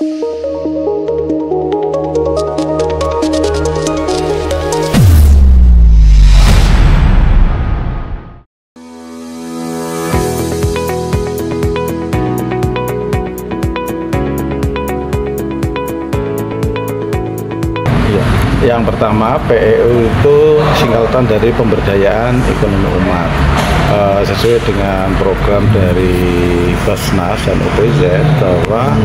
Yang pertama, PEU itu singkatan dari pemberdayaan ekonomi umat, sesuai dengan program dari Basnas dan OPZ bahwa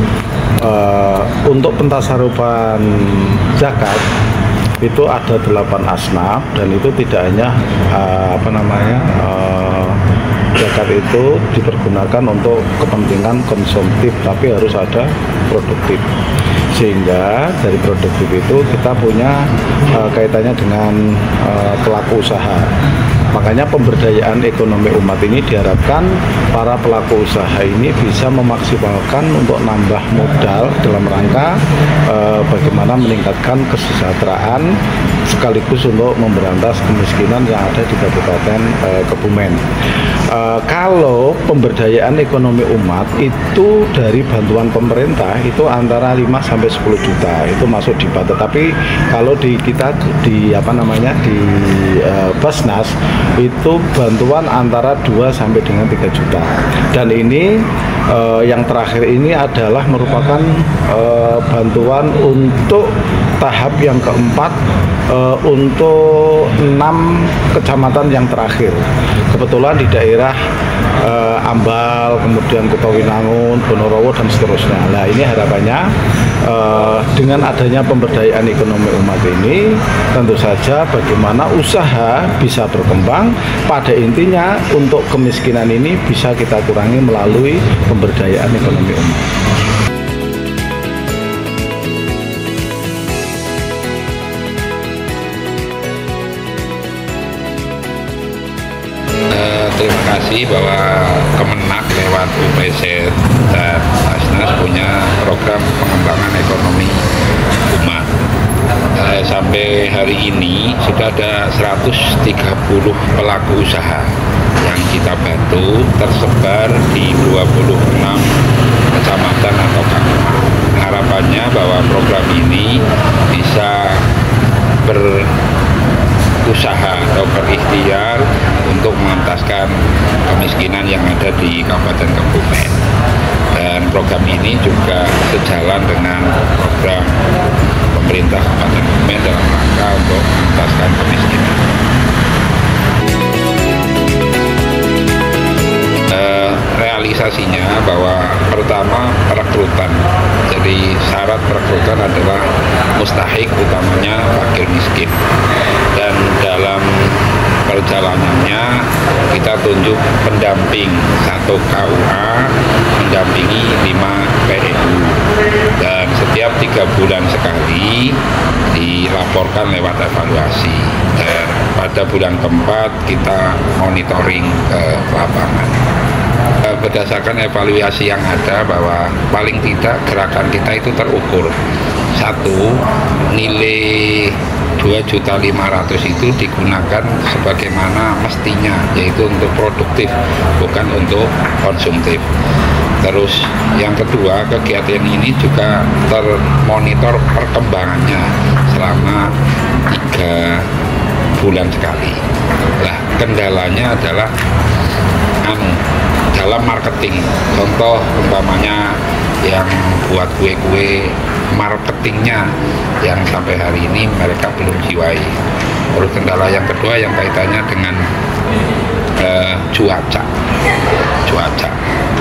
untuk pentasarufan zakat itu ada 8 asnaf, dan itu tidak hanya zakat itu dipergunakan untuk kepentingan konsumtif, tapi harus ada produktif. Sehingga dari produktif itu kita punya kaitannya dengan pelaku usaha. Makanya pemberdayaan ekonomi umat ini diharapkan para pelaku usaha ini bisa memaksimalkan untuk nambah modal dalam rangka bagaimana meningkatkan kesejahteraan sekaligus untuk memberantas kemiskinan yang ada di Kabupaten Kebumen. Kalau pemberdayaan ekonomi umat itu dari bantuan pemerintah itu antara 5 sampai 10 juta itu masuk di BAT. Tapi kalau di kita di Basnas itu bantuan antara 2 sampai dengan 3 juta. Dan ini yang terakhir ini adalah merupakan bantuan untuk tahap yang keempat untuk 6 kecamatan yang terakhir. Kebetulan di daerah Ambal, kemudian Kutawinangun, Bonorowo, dan seterusnya. Nah, ini harapannya dengan adanya pemberdayaan ekonomi umat ini, tentu saja bagaimana usaha bisa berkembang. Pada intinya untuk kemiskinan ini bisa kita kurangi melalui pemberdayaan ekonomi umat. Terima kasih bahwa Kemenak lewat UPZ dan Basnas punya program pengembangan ekonomi umat. Sampai hari ini sudah ada 130 pelaku usaha yang kita bantu, tersebar di 26 kecamatan atau kabupaten. Harapannya bahwa program ini bisa berusaha atau berikhtiar untuk mengentaskan kemiskinan yang ada di Kabupaten Kebumen. Dan program ini juga sejalan dengan program pemerintah Kabupaten Kebumen dalam rangka untuk mengentaskan kemiskinan. Realisasinya bahwa pertama perekrutan. Jadi syarat perekrutan adalah mustahik, utamanya fakir miskin. Dan dalam perjalanannya kita tunjuk pendamping 1 KUA mendampingi 5 PEU, dan setiap 3 bulan sekali dilaporkan lewat evaluasi, dan pada bulan keempat kita monitoring ke lapangan. Berdasarkan evaluasi yang ada bahwa paling tidak gerakan kita itu terukur. 1, nilai 2.500.000 itu digunakan sebagaimana mestinya, yaitu untuk produktif, bukan untuk konsumtif. Terus yang kedua, kegiatan ini juga termonitor perkembangannya selama 3 bulan sekali. Nah, kendalanya adalah dalam marketing. Contoh umpamanya yang buat kue-kue, marketingnya yang sampai hari ini mereka belum jiwai. Terus kendala yang kedua yang kaitannya dengan cuaca,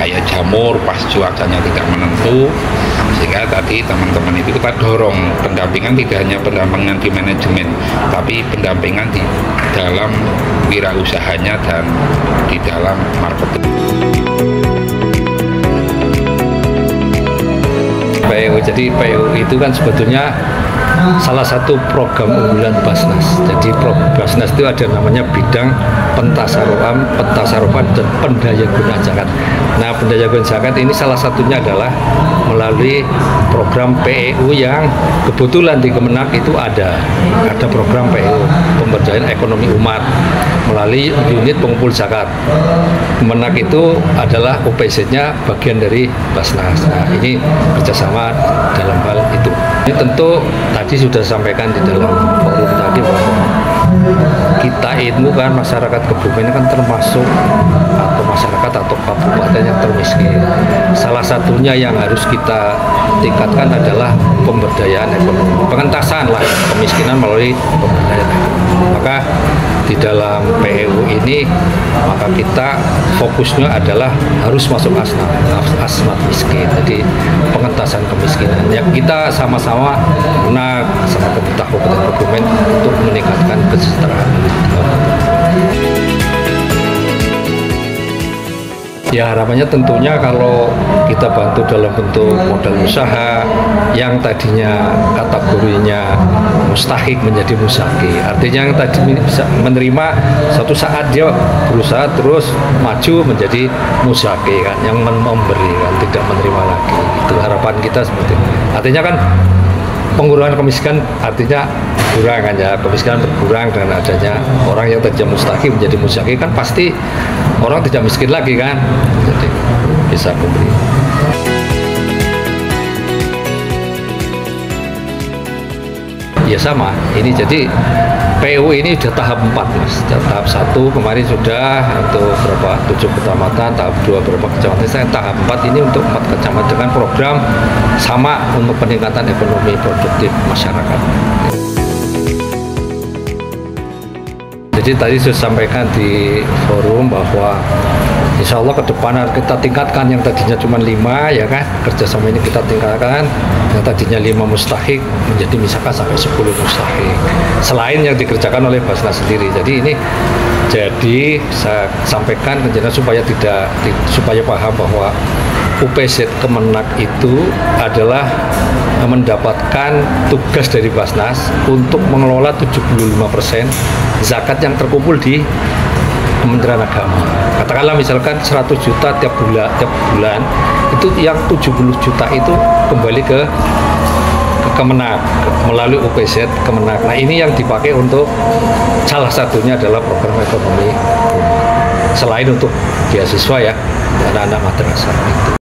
kayak jamur pas cuacanya tidak menentu, sehingga tadi teman-teman itu kita dorong pendampingan, tidak hanya pendampingan di manajemen, tapi pendampingan di dalam wirausahanya dan di dalam marketing. PEU, jadi PEU itu kan sebetulnya salah satu program unggulan Basnas. Jadi Basnas itu ada namanya bidang pentasarufan dan pendayagunaan zakat. Nah, pendayagunaan zakat ini salah satunya adalah melalui program PEU yang kebetulan di Kemenak itu ada program PEU, pemberdayaan ekonomi umat, melalui unit pengumpul zakat. Kemenak itu adalah OPZ-nya bagian dari Basnas. Nah, ini kerjasama dalam hal itu. Ini tentu tadi sudah sampaikan di dalam forum tadi bahwa kita itu kan masyarakat Kebumen kan termasuk atau masyarakat atau kabupaten yang termiskin. Salah satunya yang harus kita tingkatkan adalah pemberdayaan ekonomi, pengentasan lah kemiskinan melalui pemberdayaan ekonomi. Maka di dalam PEU ini maka kita fokusnya adalah harus masuk asmat miskin, jadi pengentasan kemiskinan. Ya, kita sama-sama sama pemerintah Kabupaten Kebumen untuk meningkatkan kesejahteraan. Ya, harapannya tentunya kalau kita bantu dalam bentuk modal usaha yang tadinya kategorinya mustahik menjadi musaki. Artinya yang tadi bisa menerima, suatu saat dia berusaha terus maju menjadi musaki kan, yang memberi kan, tidak menerima lagi. Itu harapan kita seperti itu. Artinya kan pengurangan kemiskinan artinya kurang kan ya, kemiskinan berkurang dengan adanya orang yang tadinya mustahik menjadi musaki kan pasti orang tidak miskin lagi kan, jadi bisa memberi. Ya sama, ini jadi PEU ini sudah tahap 4 Mas. Tahap 1 kemarin sudah untuk berapa 7 kecamatan, tahap 2 berapa kecamatan, saya tahap 4 ini untuk 4 kecamatan dengan program sama untuk peningkatan ekonomi produktif masyarakat. Jadi tadi saya sampaikan di forum bahwa insya Allah ke depan kita tingkatkan yang tadinya cuma 5 ya kan, kerjasama ini kita tingkatkan yang tadinya 5 mustahik menjadi misalkan sampai 10 mustahik selain yang dikerjakan oleh Basnas sendiri. Jadi ini saya sampaikan supaya paham bahwa UPZ Kemenak itu adalah mendapatkan tugas dari Basnas untuk mengelola 75% zakat yang terkumpul di Kementerian Agama. Katakanlah misalkan 100 juta tiap bulan itu yang 70 juta itu kembali ke Kemenak melalui UPZ Kemenak. Nah, ini yang dipakai untuk salah satunya adalah program ekonomi selain untuk beasiswa ya anak-anak madrasah itu.